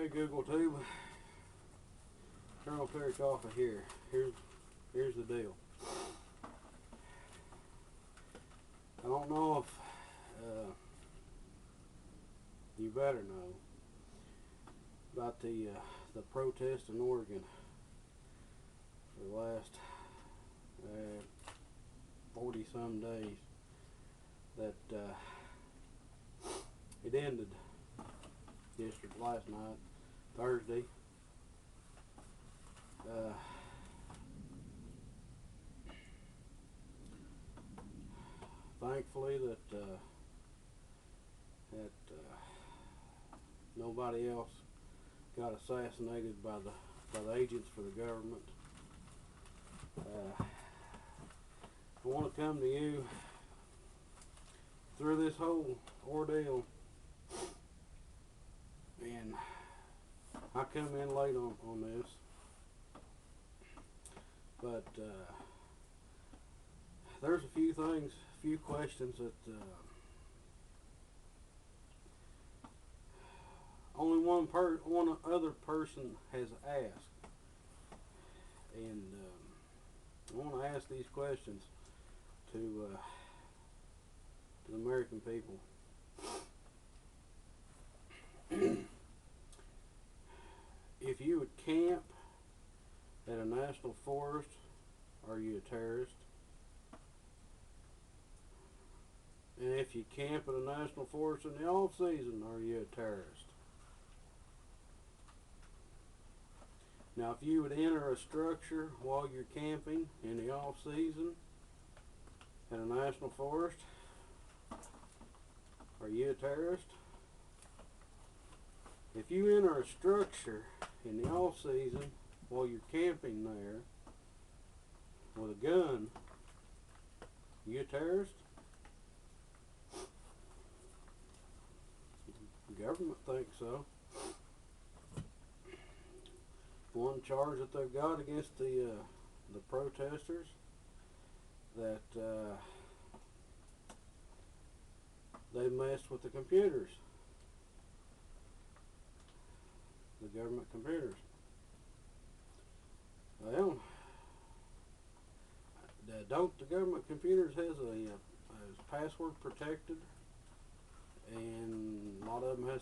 Okay, Google Tube. Turn on clear coffee here. Here's the deal. I don't know if you better know about the protest in Oregon for the last 40 some days. That it ended last night, Thursday. Thankfully that nobody else got assassinated by the agents for the government. I want to come to you through this whole ordeal, and I come in late on this, but there's a few questions that only one other person has asked, and I want to ask these questions to the American people. If you would camp at a national forest, are you a terrorist? And if you camp at a national forest in the off season, are you a terrorist? Now, if you would enter a structure while you're camping in the off season at a national forest, are you a terrorist? If you enter a structure in the off season while you're camping there with a gun, are you a terrorist? The government thinks so. One charge that they've got against the protesters, that they messed with the computers, the government computers. Well, don't the government computers is password protected, and a lot of them has,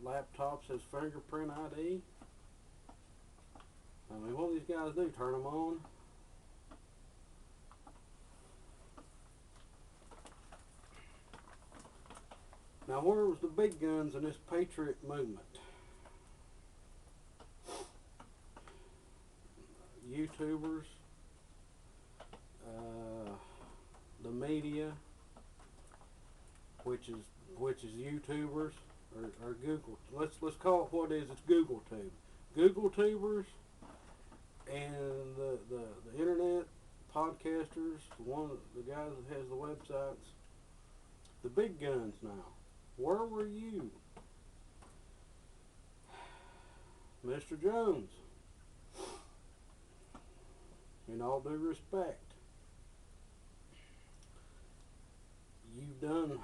laptops has fingerprint ID. I mean, what do these guys do? Turn them on? Now, where was the big guns in this patriot movement? YouTubers, the media, which is YouTubers, or Google. Let's call it what it is. It's Google Tube. Google Tubers and the internet podcasters, the guys that has the websites, the big guns now. Where were you, Mr. Jones? In all due respect, you've done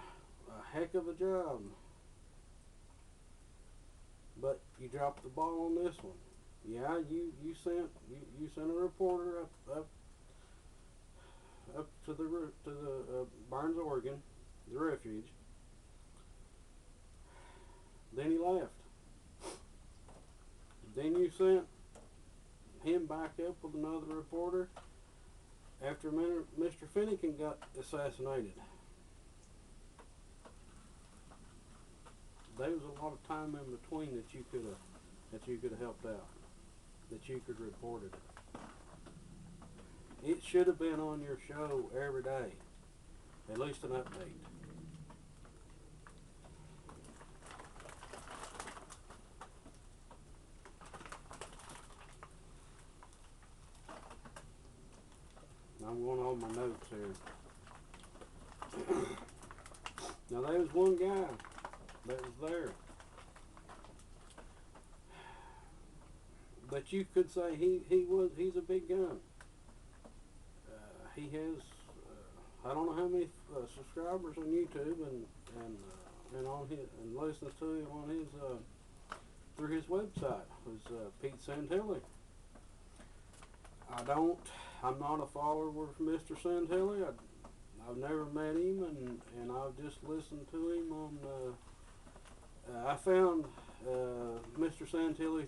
a heck of a job, but you dropped the ball on this one. Yeah, you sent a reporter up to the Burns, Oregon, the refuge. Then he left. Then you sent him back up with another reporter after Mr. Finnegan got assassinated. There was a lot of time in between that you could have helped out, that you could have reported it. It should have been on your show every day, at least an update. I'm going on my notes here. Now, there was one guy that was there, but you could say he's a big gun. He has I don't know how many subscribers on YouTube and on his and listens to him on through his website. It was Pete Samtilli. I'm not a follower of Mr. Samtilli. I've never met him, and I've just listened to him on. I found Mr. Samtilli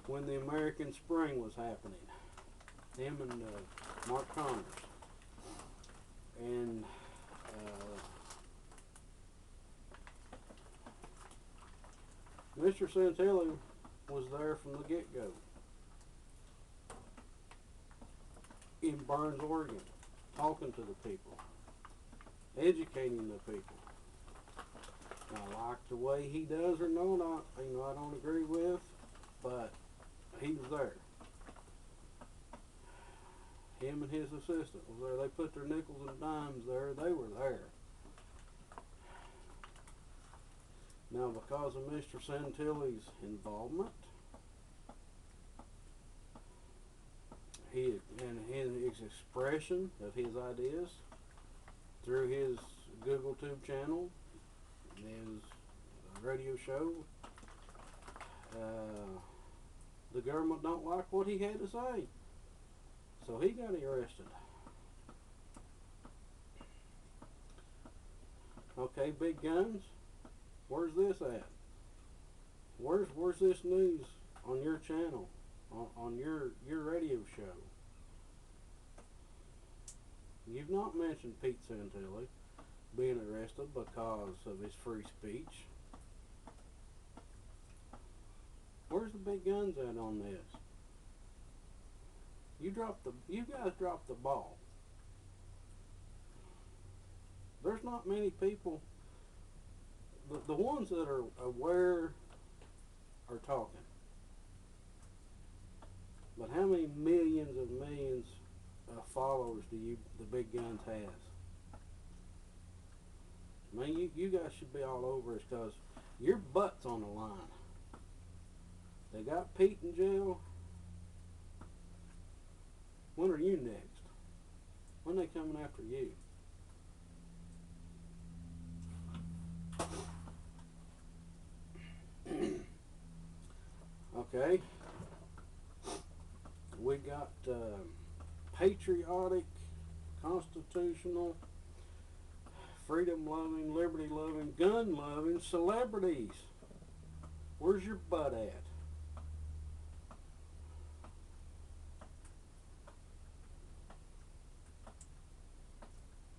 when the American Spring was happening. Him and Mark Connors. And Mr. Samtilli was there from the get-go in Burns, Oregon, talking to the people, educating the people. I like the way he does or not, I don't agree with, but he was there. Him and his assistant was there. They put their nickels and dimes there. They were there. Now, because of Mr. Samtilli's involvement, and his expression of his ideas through his Google Tube channel, his radio show, the government don't like what he had to say. So he got arrested. Okay, big guns. Where's this at? Where's this news on your channel, on your radio show? You've not mentioned Pete Samtilli being arrested because of his free speech. Where's the big guns at on this? You guys dropped the ball. There's not many people. The ones that are aware are talking. But how many millions of millions of followers do the big guns has? Man, you guys should be all over us because your butt's on the line. They got Pete in jail. When are you next? When are they coming after you? Okay. We got patriotic, constitutional, freedom-loving, liberty-loving, gun-loving celebrities. Where's your butt at?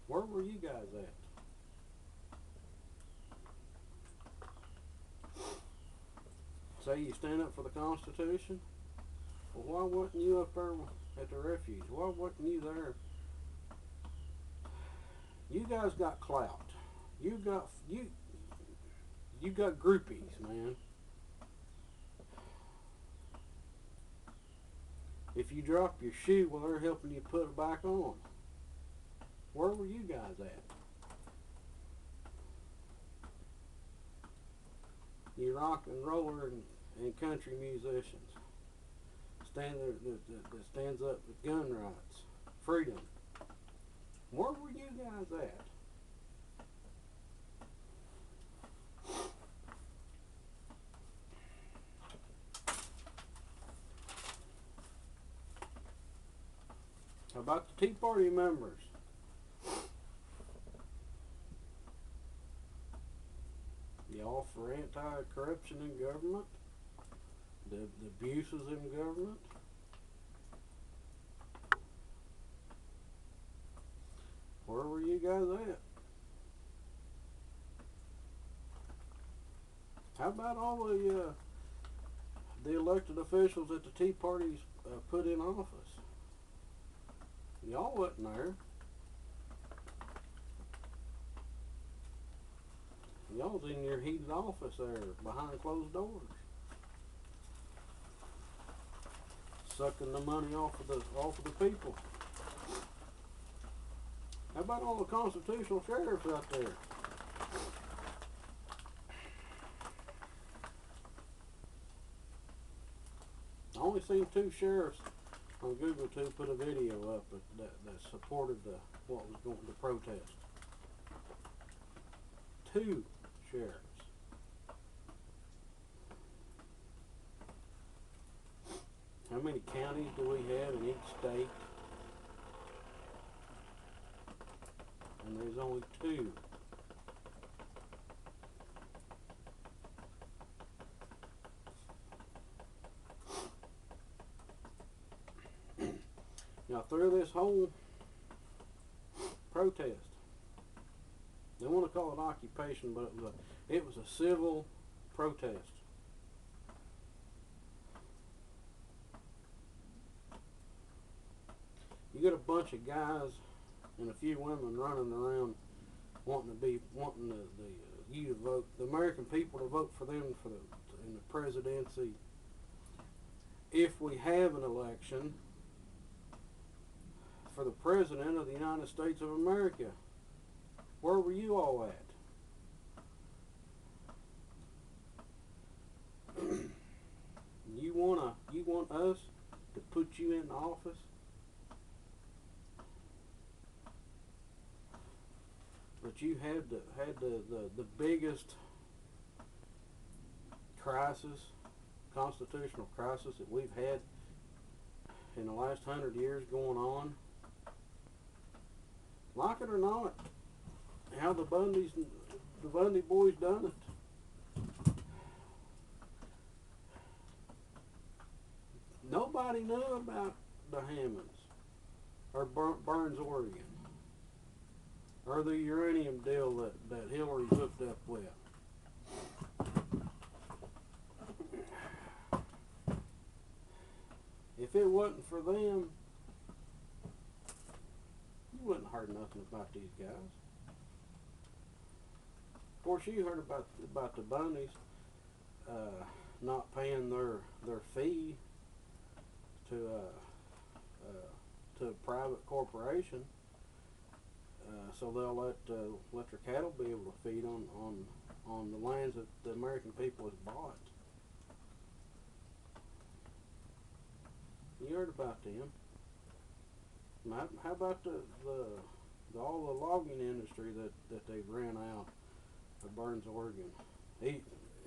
Where were you guys at? Say you stand up for the Constitution? Well, why wasn't you up there at the refuge? Why wasn't you there? You guys got clout. You got groupies, man. If you drop your shoe, well, they're helping you put it back on. Where were you guys at? You rock and roller and country musicians that stands up with gun rights, freedom. Where were you guys at? How about the Tea Party members? Y'all for anti-corruption in government? The abuses in government? Where were you guys at? How about all the elected officials that the Tea Party's put in office? Y'all wasn't there. Y'all was in your heated office there behind closed doors, sucking the money off of the people. How about all the constitutional sheriffs out there? I only seen 2 sheriffs on Google to put a video up that supported what was going to protest. 2 sheriffs. How many counties do we have in each state? And there's only 2. Now through this whole protest, they want to call it occupation, but it was a civil protest. You get a bunch of guys and a few women running around wanting you to vote, the American people to vote for them in the presidency. If we have an election for the President of the United States of America, where were you all at? You want us to put you in office? But you had the biggest crisis, constitutional crisis that we've had in the last 100 years going on. Like it or not, how the Bundy boys done it. Nobody knew about the Hammonds or Burns, Oregon, or the uranium deal that Hillary's hooked up with. If it wasn't for them, you wouldn't have heard nothing about these guys. Of course, you heard about the Bundys not paying their fee to a private corporation, so they'll let their cattle be able to feed on the lands that the American people has bought. You heard about them. How about all the logging industry that they've ran out of Burns, Oregon,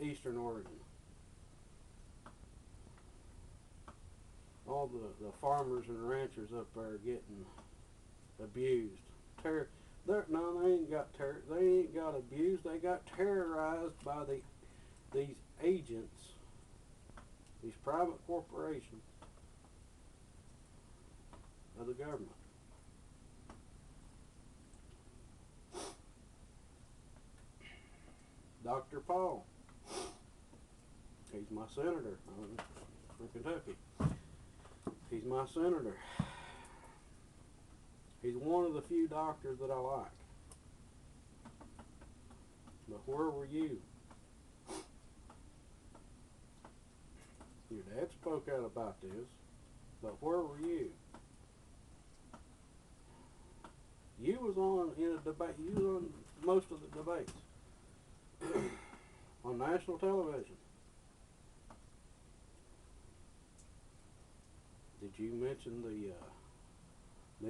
Eastern Oregon? All the farmers and ranchers up there getting abused. No, they ain't got abused. They got terrorized by these agents, these private corporations of the government. Dr. Paul, he's my senator from Kentucky. He's my senator. He's one of the few doctors that I like. But where were you? Your dad spoke out about this, but where were you? You was in a debate. You was on most of the debates on national television. Did you mention the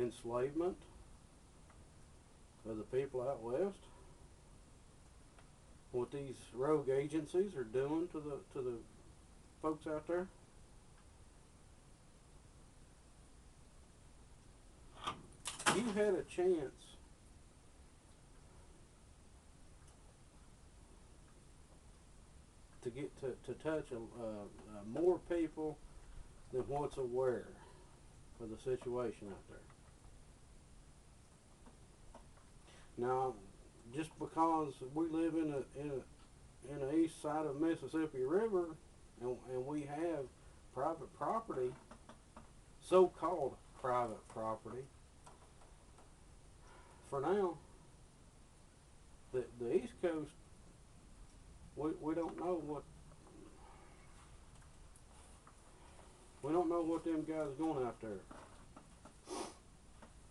enslavement of the people out west? What these rogue agencies are doing to the folks out there? You had a chance to get to touch more people than what's aware of the situation out there. Now, just because we live in the east side of Mississippi River and we have private property, so-called private property, for now, the East Coast, we don't know what them guys are going out there.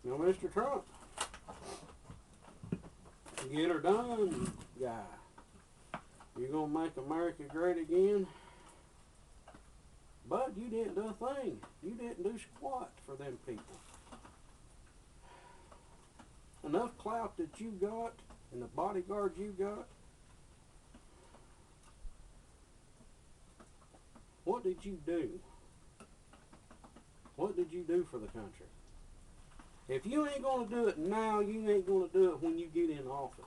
Now, Mr. Trump, get her done, guy. You're gonna make America great again, but you didn't do a thing. You didn't do squat for them people. Enough clout that you got and the bodyguards you got. What did you do What did you do for the country? If you ain't going to do it now, you ain't going to do it when you get in office.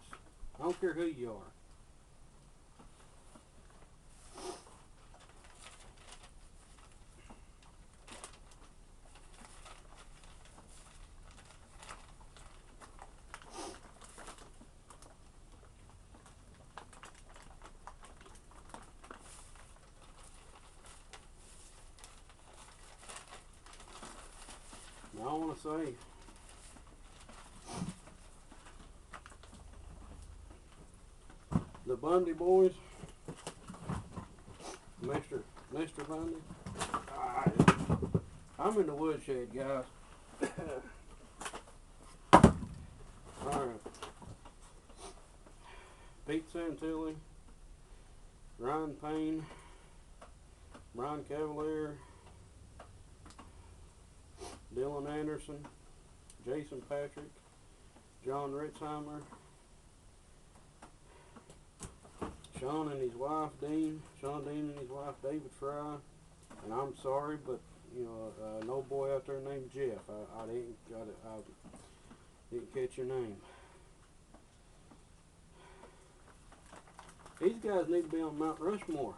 I don't care who you are. Now I want to say, the Bundy boys, Mr. Bundy, I'm in the woodshed, guys. Alright. Pete Samtilli, Ryan Payne, Brian Cavalier, Dylan Anderson, Jason Patrick, John Ritzheimer, Sean and his wife Dean and his wife David Fry, and I'm sorry, but you know, no boy out there named Jeff. I didn't catch your name. These guys need to be on Mount Rushmore,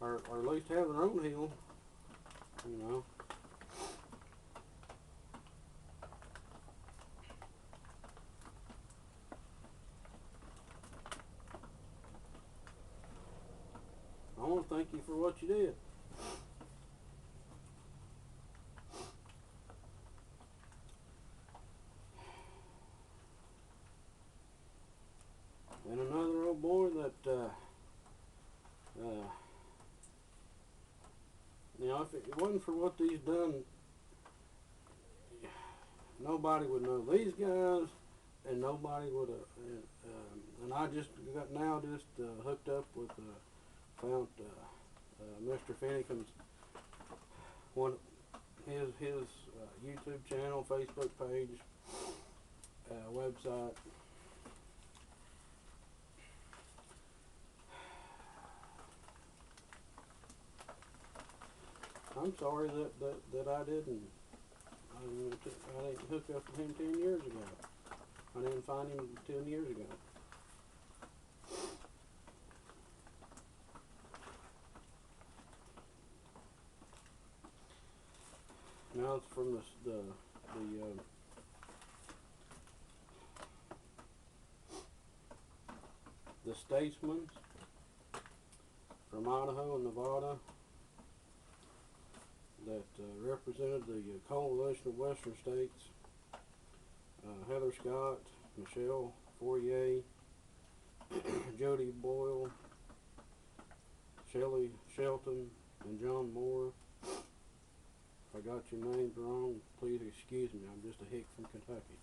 or at least have their own hill, you know. I want to thank you for what you did. And another old boy that, you know, if it wasn't for what he's done, nobody would know these guys, and nobody would have. And I just got now hooked up with. Found Mr. Finnegan's his YouTube channel, Facebook page, website. I'm sorry that I didn't hook up with him 10 years ago. I didn't find him 10 years ago. Now it's from the Statesmen from Idaho and Nevada that represented the Coalition of Western States. Heather Scott, Michelle Fourier, Jody Boyle, Shelley Shelton, and John Moore. If I got your names wrong, please excuse me. I'm just a hick from Kentucky.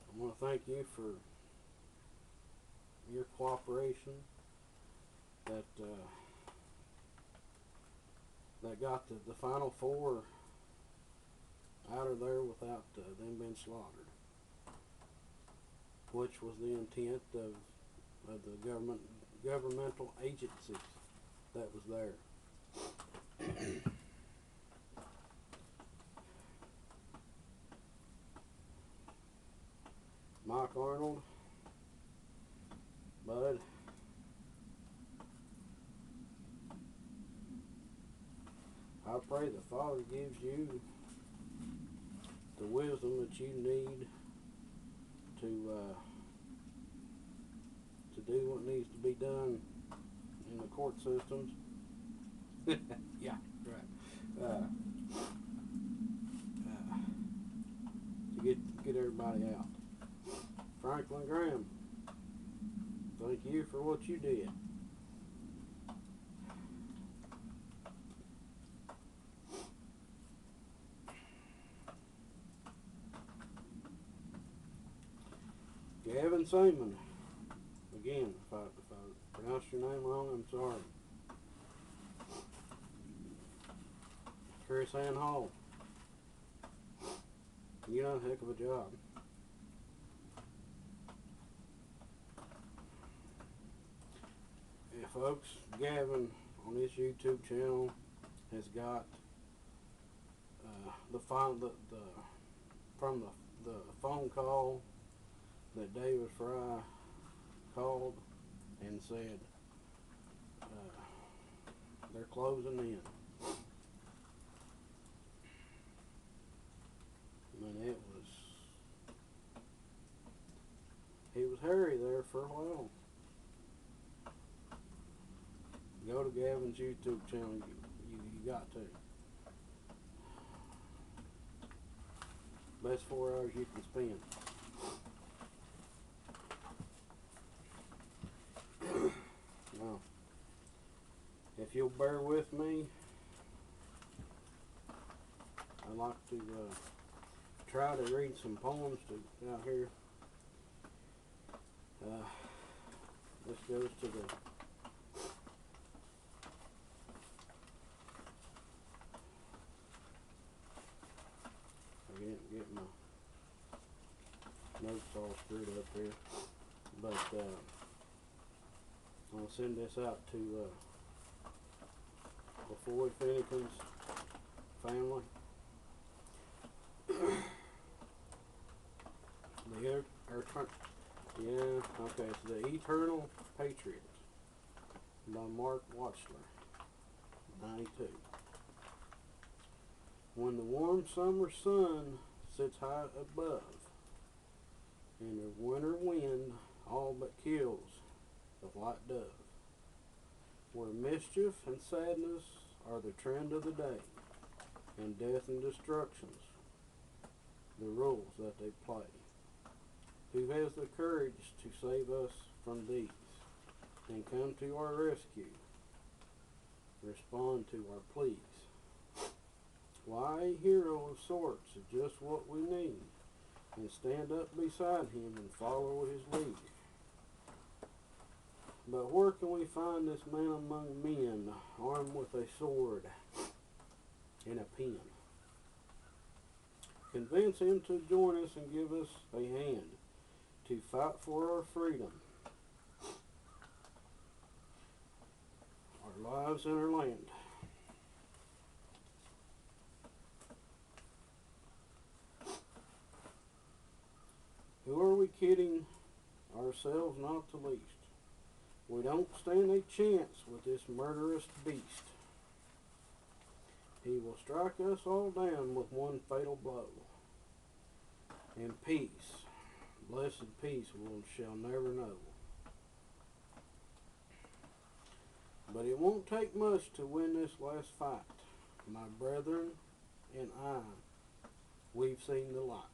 I want to thank you for your cooperation that got the final four out of there without them being slaughtered, which was the intent of the governmental agencies that was there. Mike Arnold, Bud, I pray the Father gives you the wisdom that you need to do what needs to be done in the court systems. Yeah, right. To get everybody out. Franklin Graham, thank you for what you did. Gavin Seim, again, if I pronounced your name wrong, I'm sorry. Krisanne Hall, you done a heck of a job. folks, Gavin on this YouTube channel has got from the phone call that David Fry called and said they're closing in. And he was hairy there for a while. Go to Gavin's YouTube channel. You got to. Best 4 hours you can spend. Now, if you'll bear with me, I'd like to try to read some poems out here. This goes to the I didn't get my notes all screwed up here, but I'll send this out to Before Finnegan's family. Okay, so The Eternal Patriot by Mark Watchler, 92. When the warm summer sun sits high above, and the winter wind all but kills the white dove, where mischief and sadness are the trend of the day, and death and destruction's the rules that they play. Who has the courage to save us from these, and come to our rescue, respond to our pleas? Why, a hero of sorts is just what we need, and stand up beside him and follow his lead. But where can we find this man among men, armed with a sword and a pen? Convince him to join us and give us a hand to fight for our freedom, our lives, and our land. Who are we kidding ourselves not the least? We don't stand a chance with this murderous beast. He will strike us all down with one fatal blow. And peace, blessed peace, we shall never know. But it won't take much to win this last fight. My brethren and I, we've seen the light.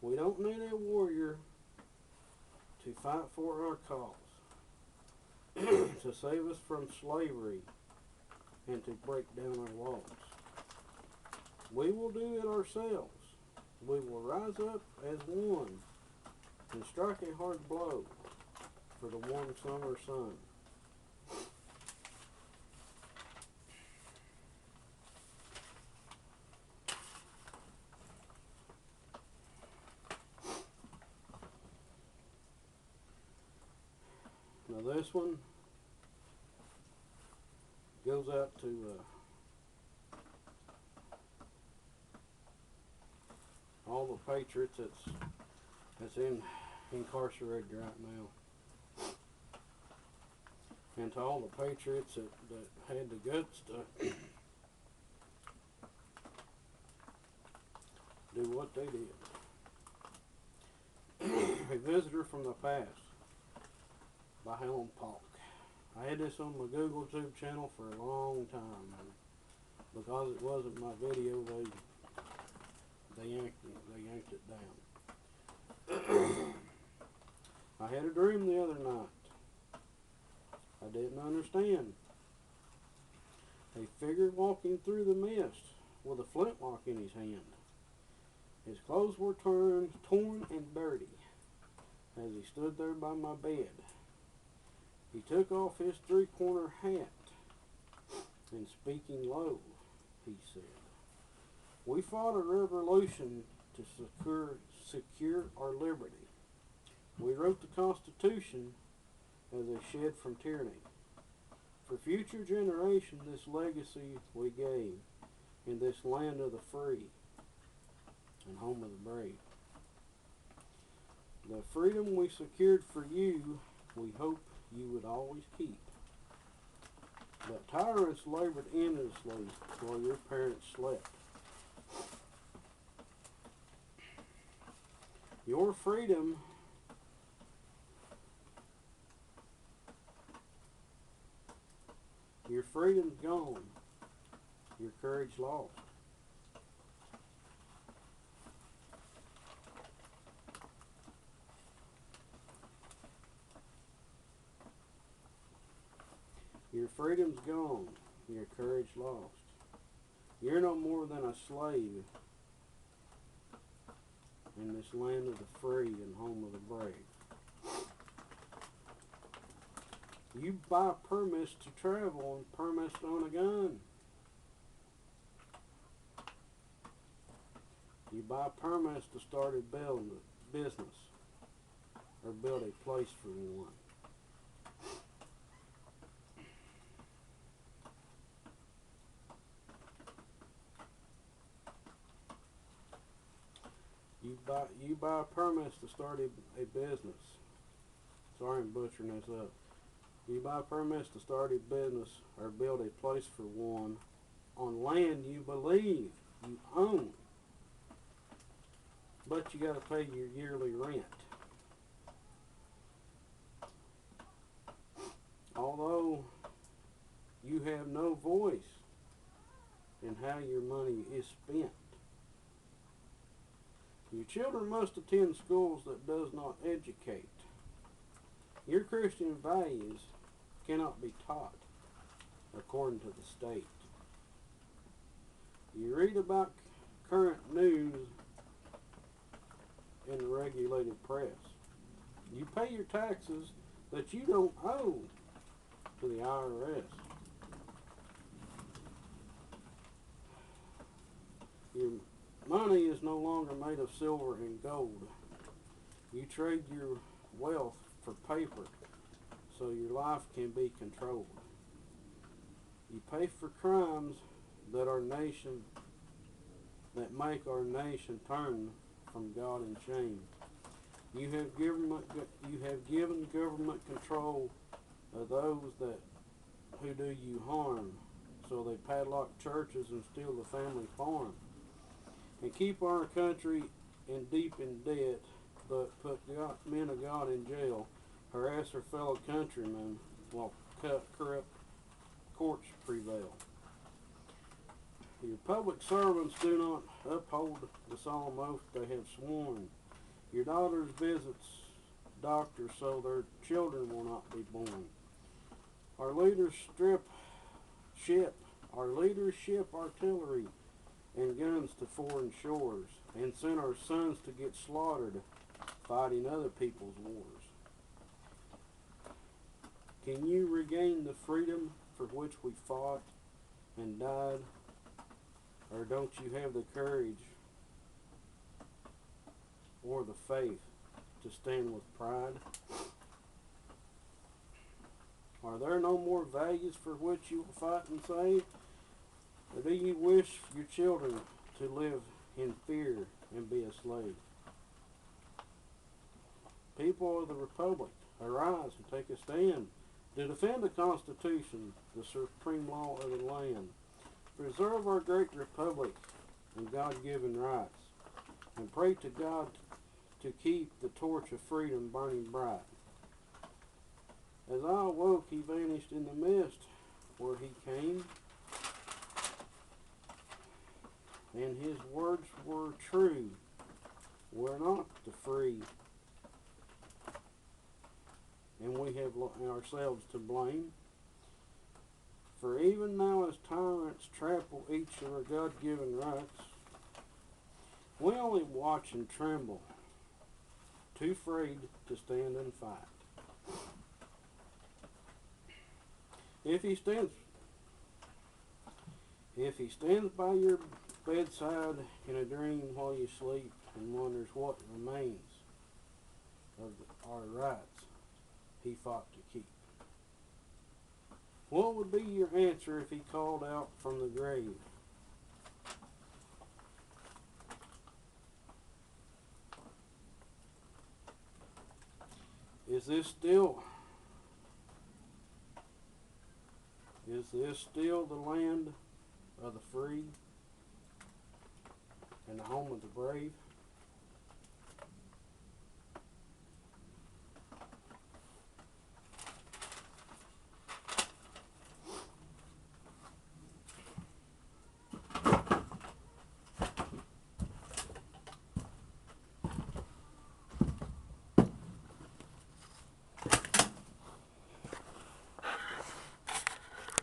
We don't need a warrior to fight for our cause, to save us from slavery and to break down our walls. We will do it ourselves. We will rise up as one and strike a hard blow for the warm summer sun. Now this one goes out to all the patriots that's incarcerated right now, and to all the patriots that had the guts to do what they did. A Visitor from the Past by Helen Polk. I had this on my Google Tube channel for a long time, and because it wasn't my video, they yanked it down. I had a dream the other night. I didn't understand. A figure walking through the mist with a flintlock in his hand. His clothes were torn and dirty as he stood there by my bed. He took off his three-corner hat, and speaking low, he said, "We fought a revolution to secure our liberty. We wrote the Constitution as a shed from tyranny. For future generations this legacy we gave, in this land of the free and home of the brave. The freedom we secured for you, we hope you would always keep. But tyrants labored endlessly while your parents slept. Your freedom's gone, your courage lost. Your freedom's gone, your courage lost. You're no more than a slave in this land of the free and home of the brave. You buy permits to travel and permits to own a gun. You buy permits to start a business or build a place for one. You buy permits to start a business. Sorry, I'm butchering this up. You buy permits to start a business or build a place for one on land you believe you own. But you got to pay your yearly rent. Although you have no voice in how your money is spent. Your children must attend schools that does not educate. Your Christian values cannot be taught according to the state. You read about current news in the regulated press. You pay your taxes that you don't owe to the IRS. Your money is no longer made of silver and gold. You trade your wealth for paper so your life can be controlled. You pay for crimes that make our nation turn from God in shame. You have given government control of those who do you harm, so they padlock churches and steal the family farm, and keep our country deep in debt, but put men of God in jail, harass their fellow countrymen while corrupt courts prevail. Your public servants do not uphold the solemn oath they have sworn. Your daughters visits doctors so their children will not be born. Our leaders ship artillery and guns to foreign shores and send our sons to get slaughtered fighting other people's wars. Can you regain the freedom for which we fought and died? Or don't you have the courage or the faith to stand with pride? Are there no more values for which you will fight and save? Or do you wish your children to live in fear and be a slave? People of the Republic, arise and take a stand to defend the Constitution, the supreme law of the land. Preserve our great Republic and God-given rights, and pray to God to keep the torch of freedom burning bright. As I awoke, he vanished in the mist where he came, and his words were true. We're not the free, and we have ourselves to blame. For even now as tyrants trample each of our God-given rights, we only watch and tremble, too afraid to stand and fight. If he stands by your bedside in a dream while you sleep and wonders what remains of our rights, he fought to keep. What would be your answer if he called out from the grave? Is this still the land of the free and the home of the brave?